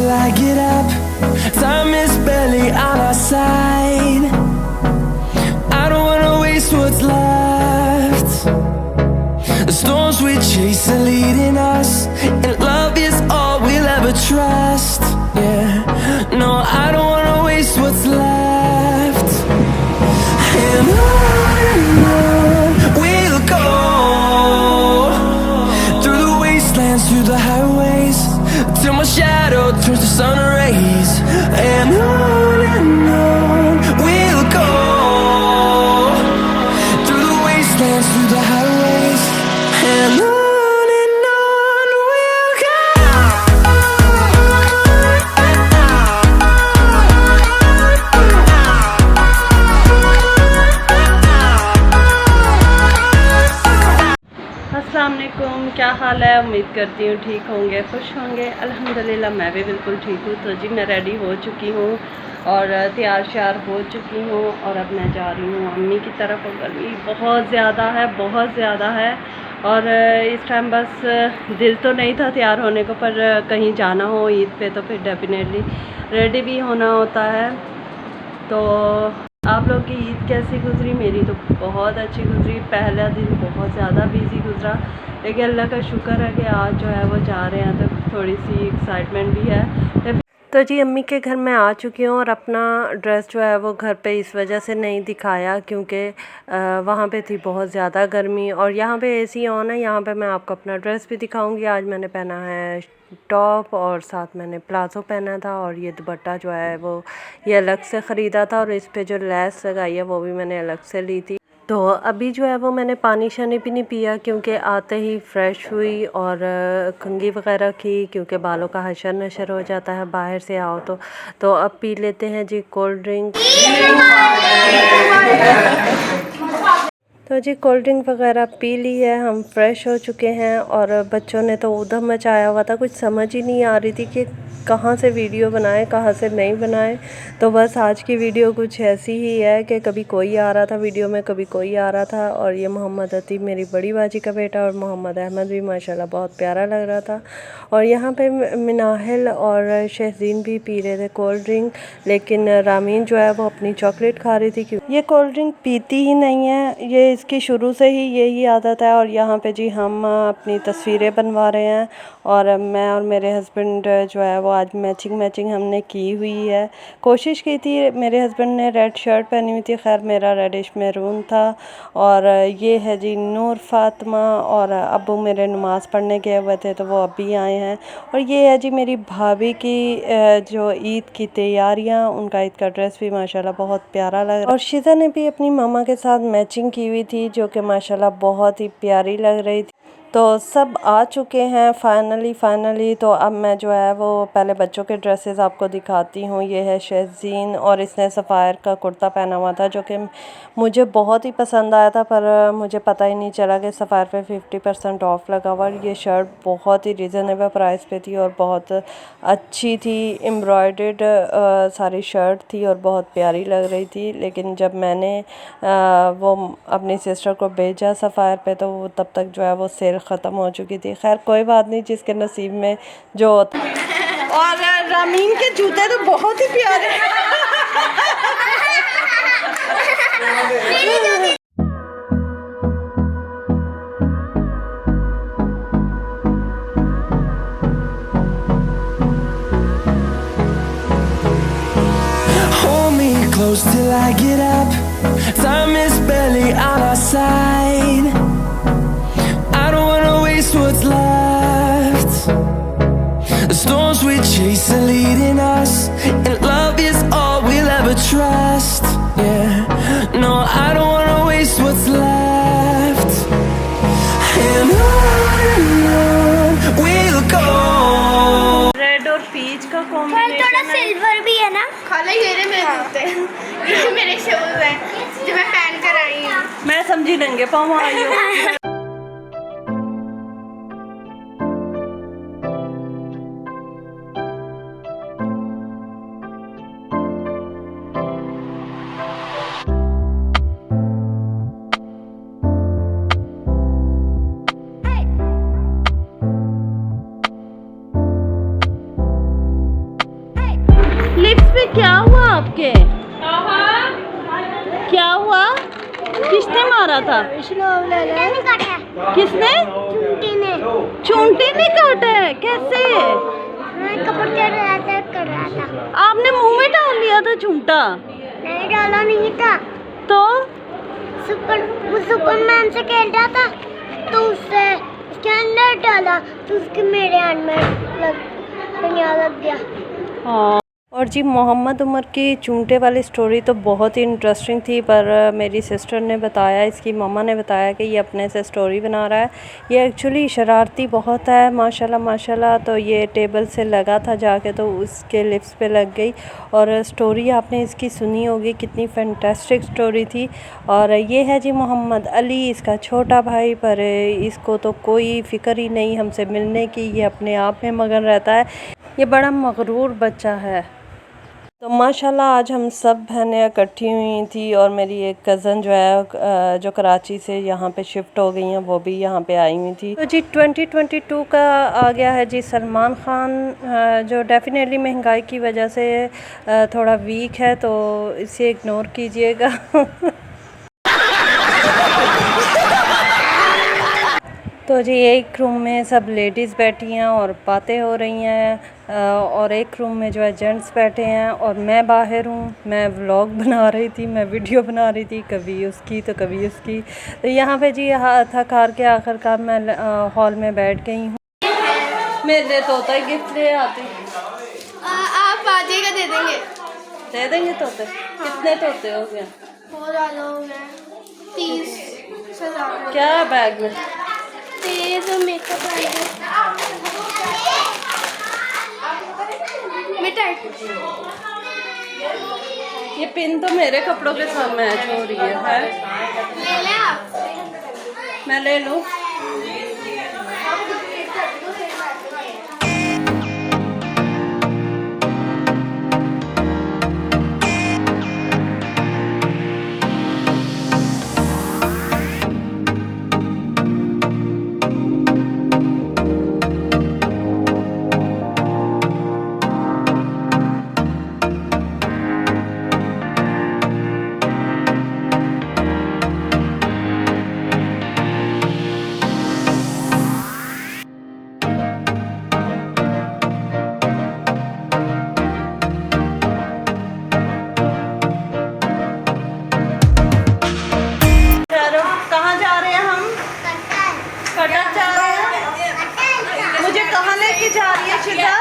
till I get up. Time is barely on our side. I don't wanna waste what's left. The storms we chase are leading us, and love is all we'll ever trust. Yeah, no, I don't wanna waste what's left. And on we'll go, through the wastelands, through the highways, till my shadow turns to sun rays. And on we'll go, through the wastelands, through the highways, and on we'll go. अस्सलाम वालेकुम, क्या हाल है। उम्मीद करती हूँ ठीक होंगे, खुश होंगे। अल्हम्दुलिल्लाह मैं भी बिल्कुल ठीक हूँ। तो जी मैं रेडी हो चुकी हूँ और तैयार श्यार हो चुकी हूँ और अब मैं जा रही हूँ अम्मी की तरफ। और गर्मी बहुत ज़्यादा है, बहुत ज़्यादा है। और इस टाइम बस दिल तो नहीं था तैयार होने को, पर कहीं जाना हो ईद पे तो फिर डेफिनेटली रेडी भी होना होता है। तो आप लोग की ईद कैसी गुजरी? मेरी तो बहुत अच्छी गुजरी। पहला दिन बहुत ज़्यादा बिज़ी गुजरा, लेकिन अल्लाह का शुक्र है कि आज जो है वो जा रहे हैं तो थोड़ी सी एक्साइटमेंट भी है। तो जी अम्मी के घर मैं आ चुकी हूँ और अपना ड्रेस जो है वो घर पे इस वजह से नहीं दिखाया क्योंकि वहाँ पे थी बहुत ज़्यादा गर्मी और यहाँ पे एसी ऑन है। यहाँ पे मैं आपको अपना ड्रेस भी दिखाऊंगी। आज मैंने पहना है टॉप और साथ मैंने प्लाज़ो पहना था और ये दुपट्टा जो है वो ये अलग से ख़रीदा था और इस पे जो लेस लगाई है वो भी मैंने अलग से ली थी। तो अभी जो है वो मैंने पानी शानी भी नहीं पिया क्योंकि आते ही फ़्रेश हुई और कंघी वगैरह की क्योंकि बालों का हशर नशर हो जाता है बाहर से आओ तो अब पी लेते हैं जी कोल्ड ड्रिंक। तो जी कोल्ड ड्रिंक वगैरह पी ली है, हम फ्रेश हो चुके हैं और बच्चों ने तो ऊधम मचाया हुआ था। कुछ समझ ही नहीं आ रही थी कि कहाँ से वीडियो बनाएं कहाँ से नहीं बनाएं। तो बस आज की वीडियो कुछ ऐसी ही है कि कभी कोई आ रहा था वीडियो में, कभी कोई आ रहा था। और ये मोहम्मद अतीब मेरी बड़ी बाजी का बेटा और मोहम्मद अहमद भी माशाल्लाह बहुत प्यारा लग रहा था। और यहाँ पे मिनाहिल और शहजीन भी पी रहे थे कोल्ड ड्रिंक, लेकिन रामीन जो है वो अपनी चॉकलेट खा रही थी। ये कोल्ड ड्रिंक पीती ही नहीं है, ये इसकी शुरू से ही यही आदत है। और यहाँ पे जी हम अपनी तस्वीरें बनवा रहे हैं और मैं और मेरे हस्बैंड जो है वो आज मैचिंग हमने की हुई है। कोशिश की थी, मेरे हस्बैंड ने रेड शर्ट पहनी हुई थी, खैर मेरा रेडिश मैरून था। और ये है जी नूर फातिमा और अब्बू मेरे नमाज़ पढ़ने गए हुए थे तो वो अभी आए हैं। और ये है जी मेरी भाभी की जो ईद की तैयारियां, उनका ईद का ड्रेस भी माशाल्लाह बहुत प्यारा लग रहा है। और शिजा ने भी अपनी मामा के साथ मैचिंग की हुई थी जो कि माशाल्लाह बहुत ही प्यारी लग रही थी। तो सब आ चुके हैं फाइनली। तो अब मैं जो है वो पहले बच्चों के ड्रेसेस आपको दिखाती हूँ। ये है शहजीन और इसने सफ़ायर का कुर्ता पहना हुआ था जो कि मुझे बहुत ही पसंद आया था, पर मुझे पता ही नहीं चला कि सफ़ायर पे 50% ऑफ़ लगा हुआ। ये शर्ट बहुत ही रिजनेबल प्राइस पे थी और बहुत अच्छी थी, एम्ब्रॉयडर्ड सारी शर्ट थी और बहुत प्यारी लग रही थी। लेकिन जब मैंने वो अपनी सिस्टर को भेजा सफ़ायर पे तो वो तब तक जो है वो सेल ख़त्म हो चुकी थी। खैर कोई बात नहीं, जिसके नसीब में जो होता। और रामीन के जूते तो बहुत ही प्यारे Hold me close till I get up. Time is barely on our side. I don't wanna waste what's left. The storms we chase are leading us, and love is all we'll ever trust. Yeah, no, I don't wanna waste what's left. And on we'll go. Red और peach का combination थोड़ा silver भी है ना। खाला ये रहे मेरे जूते, ये मेरे शूज हैं जो मैं पहन कर आई हूँ। मैं समझी नंगे पाँव आई हूँ। क्या हुआ आपके? क्या हुआ? किसने मारा था? किसने? चूंटी ने काटा है? कैसे? कर रहा था। आपने मुंह में डाल लिया था चूंटा? नहीं डाला नहीं था। तो वो सुपरमैन से खेल रहा था तो उससे उसके अंदर डाला तो उसके मेरे हाथ में लग गया। हाँ। और जी मोहम्मद उमर की चूंटे वाली स्टोरी तो बहुत ही इंटरेस्टिंग थी, पर मेरी सिस्टर ने बताया, इसकी मम्मा ने बताया कि ये अपने से स्टोरी बना रहा है। ये एक्चुअली शरारती बहुत है माशाल्लाह माशाल्लाह। तो ये टेबल से लगा था जाके तो उसके लिप्स पे लग गई। और स्टोरी आपने इसकी सुनी होगी, कितनी फैंटास्टिक स्टोरी थी। और ये है जी मोहम्मद अली, इसका छोटा भाई, पर इसको तो कोई फ़िक्र ही नहीं हमसे मिलने की, ये अपने आप में मगन रहता है। ये बड़ा मगरूर बच्चा है। तो माशाल्लाह आज हम सब बहनें इकट्ठी हुई थी और मेरी एक कज़न जो है जो कराची से यहाँ पे शिफ्ट हो गई हैं, वो भी यहाँ पे आई हुई थी। तो जी 2022 का आ गया है जी सलमान ख़ान, जो डेफिनेटली महंगाई की वजह से थोड़ा वीक है, तो इसे इग्नोर कीजिएगा। तो जी एक रूम में सब लेडीज़ बैठी हैं और बातें हो रही हैं, और एक रूम में जो है जेंट्स बैठे हैं और मैं बाहर हूँ। मैं व्लॉग बना रही थी, मैं वीडियो बना रही थी, कभी उसकी तो कभी उसकी। तो यहाँ पे जी थक हार के आखिरकार मैं हॉल में बैठ गई हूँ। मेरे तोता गिफ्ट ले आती। आप आ जाइएगा, दे देंगे तोते। कितने तोते हो गए? बहुत ज़्यादा हो गए, 30 से ज़्यादा। क्या बैग में? तेज मेकअप ये पिन तो मेरे कपड़ों के साथ मैच हो रही है? ले लें आप? मैं ले लूँ? कहाँ जा रहे हैं हम? कटक जा रहे हैं। मुझे कहाँ लेके जा रही है शिजा?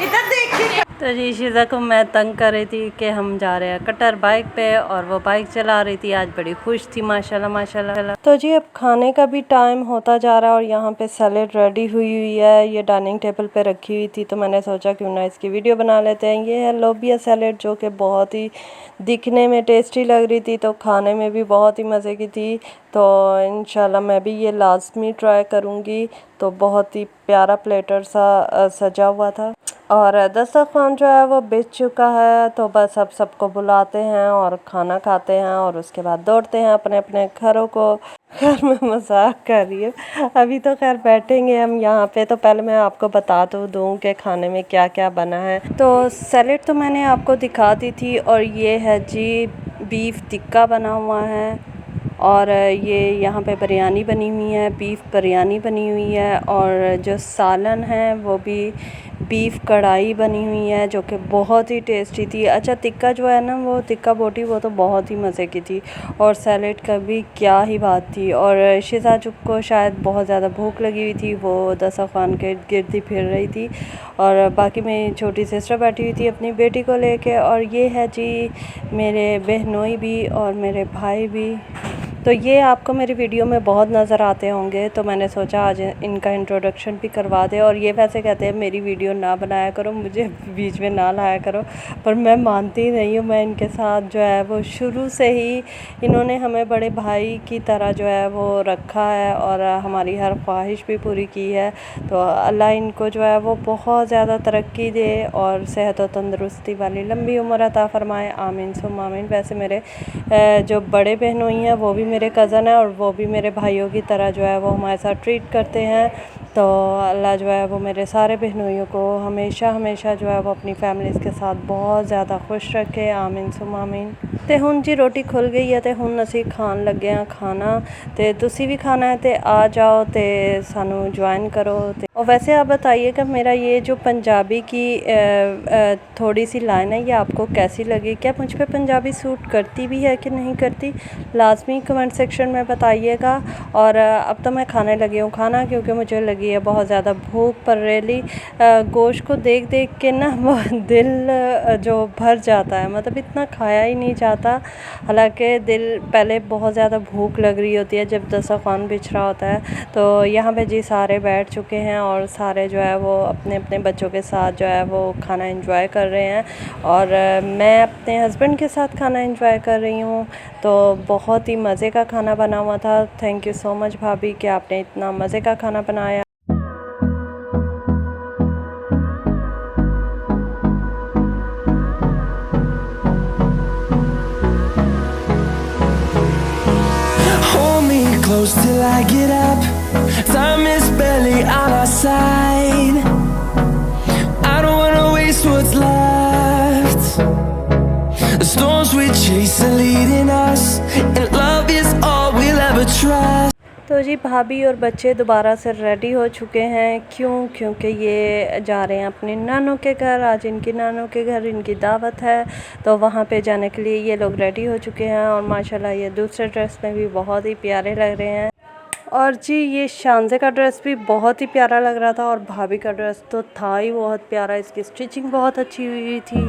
इधर देखिए। तो जी शिजा को मैं तंग कर रही थी कि हम जा रहे हैं कटर बाइक पे, और वो बाइक चला रही थी। आज बड़ी खुश थी माशाल्लाह माशाल्लाह। तो जी अब खाने का भी टाइम होता जा रहा है और यहाँ पे सैलेड रेडी हुई है। ये डाइनिंग टेबल पे रखी हुई थी, तो मैंने सोचा क्यों ना इसकी वीडियो बना लेते हैं। ये है लोबिया सैलेड, जो कि बहुत ही दिखने में टेस्टी लग रही थी, तो खाने में भी बहुत ही मज़े की थी। तो इंशाल्लाह मैं भी ये लाजमी ट्राई करूँगी। तो बहुत ही प्यारा प्लेटर सा सजा हुआ था और दस्तरखान जो है वो बिछ चुका है। तो बस अब सबको बुलाते हैं और खाना खाते हैं और उसके बाद दौड़ते हैं अपने अपने घरों को। खैर मैं मजाक कर रही हूँ, अभी तो खैर बैठेंगे हम यहाँ पे। तो पहले मैं आपको बता तो दूँ कि खाने में क्या क्या बना है। तो सैलेड तो मैंने आपको दिखा दी थी, और ये है जी बीफ टिक्का बना हुआ है, और ये यहाँ पे बिरयानी बनी हुई है, बीफ बिरयानी बनी हुई है, और जो सालन है वो भी बीफ कढ़ाई बनी हुई है, जो कि बहुत ही टेस्टी थी। अच्छा टिक्का जो है ना, वो टिक्का बोटी, वो तो बहुत ही मज़े की थी, और सैलेड का भी क्या ही बात थी। और शिजाजुक को शायद बहुत ज़्यादा भूख लगी हुई थी, वो दस्तरखान के गिर्द ही फिर रही थी, और बाकी मेरी छोटी सिस्टर बैठी हुई थी अपनी बेटी को लेके। और ये है जी मेरे बहनोई भी और मेरे भाई भी। तो ये आपको मेरी वीडियो में बहुत नज़र आते होंगे, तो मैंने सोचा आज इनका इंट्रोडक्शन भी करवा दे। और ये वैसे कहते हैं मेरी वीडियो ना बनाया करो, मुझे बीच में ना लाया करो, पर मैं मानती नहीं हूँ। मैं इनके साथ जो है वो शुरू से ही, इन्होंने हमें बड़े भाई की तरह जो है वो रखा है और हमारी हर ख्वाहिश भी पूरी की है। तो अल्लाह इनको जो है वो बहुत ज़्यादा तरक्की दे और सेहत और तंदरुस्ती वाली लंबी उम्र अता फ़रमाए, आमीन सुम्मा आमीन। वैसे मेरे जो बड़े बहनोई हैं वो भी मेरे कज़न हैं, और वो भी मेरे भाइयों की तरह जो है वो हमारे साथ ट्रीट करते हैं। तो तो अल्लाह जो है वो मेरे सारे बहनोइयों को हमेशा हमेशा जो है वो अपनी फैमिलीज़ के साथ बहुत ज़्यादा खुश रखे, आमीन सुम आमीन। ते हुन जी रोटी खुल गई है ते हुन असी खान लगे हाँ खाना, ते तुसी भी खाना है ते आ जाओ ते सानू ज्वाइन करो। और वैसे आप बताइएगा मेरा ये जो पंजाबी की थोड़ी सी लाइन है ये आपको कैसी लगी, क्या मुझ पे पंजाबी सूट करती भी है कि नहीं करती, लाजमी कमेंट सेक्शन में बताइएगा। और अब तो मैं खाने लगी हूँ खाना, क्योंकि मुझे लगी है बहुत ज़्यादा भूख पर रेली गोश्त को देख देख के ना वो दिल जो भर जाता है, मतलब इतना खाया ही नहीं जाता। हालांकि दिल पहले बहुत ज़्यादा भूख लग रही होती है जब दस्तरखान बिछ रहा होता है। तो यहाँ पे जी सारे बैठ चुके हैं और सारे जो है वो अपने अपने बच्चों के साथ जो है वो खाना एंजॉय कर रहे हैं, और मैं अपने हस्बैंड के साथ खाना एंजॉय कर रही हूँ। तो बहुत ही मज़े का खाना बना हुआ था। थैंक यू सो मच भाभी कि आपने इतना मज़े का खाना बनाया। Hold me close till I get up. Time is barely on our side. I don't wanna waste what's left. The storms we chase are leading us, and love is all we'll ever trust. तो जी भाभी और बच्चे दोबारा से ready हो चुके हैं। क्योंकि ये जा रहे हैं अपने नानों के घर। आज इनकी नानों के घर इनकी दावत है, तो वहाँ पे जाने के लिए ये लोग रेडी हो चुके हैं। और माशाल्लाह ये दूसरे ड्रेस में भी बहुत ही प्यारे लग रहे हैं। और जी ये शानज़े का ड्रेस भी बहुत ही प्यारा लग रहा था, और भाभी का ड्रेस तो था ही बहुत प्यारा, इसकी स्टिचिंग बहुत अच्छी हुई थी।